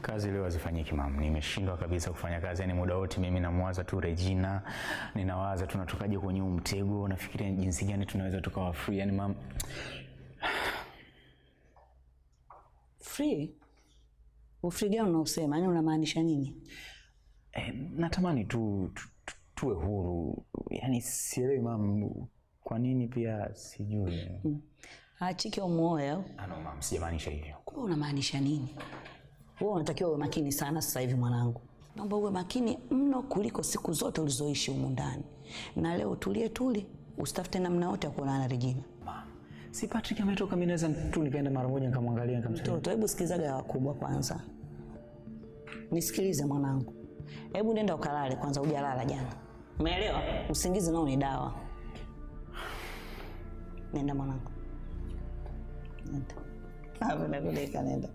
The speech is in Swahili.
Kazi leo hazifanyiki mam. Nimeshindwa kabisa kufanya kazi. Yani muda wote mimi namwaza tu Regina. Ninawaza tunatokaje kwenye mtego. Nafikiria jinsi gani tunaweza tukawa free. Yani mam, free? Ufree gani unaosema? Yani unamaanisha nini? Natamani tuwe huru. Yani sielewi mam, kwa nini pia sijui. Chiki umuoe au? No mam, sijamaanisha hivyo. Kwa unamaanisha nini? Wewe unatakiwa uwe makini sana sasa hivi mwanangu. Naomba uwe makini mno kuliko siku zote ulizoishi humu ndani. Na leo tulie, usitafute namna yote ya kuonana na Regina. Mam, si Patrick ametoka, mimi naweza tu nikaenda mara moja nikamwangalia nikamsaidia. Mtoto, hebu sikizaga ya wakubwa kwanza. Nisikilize mwanangu. Hebu nenda ukalale kwanza, hujalala jana. Umeelewa? Usingizi nao ni dawa. Nenda mwanangu. Nenda. Nenda.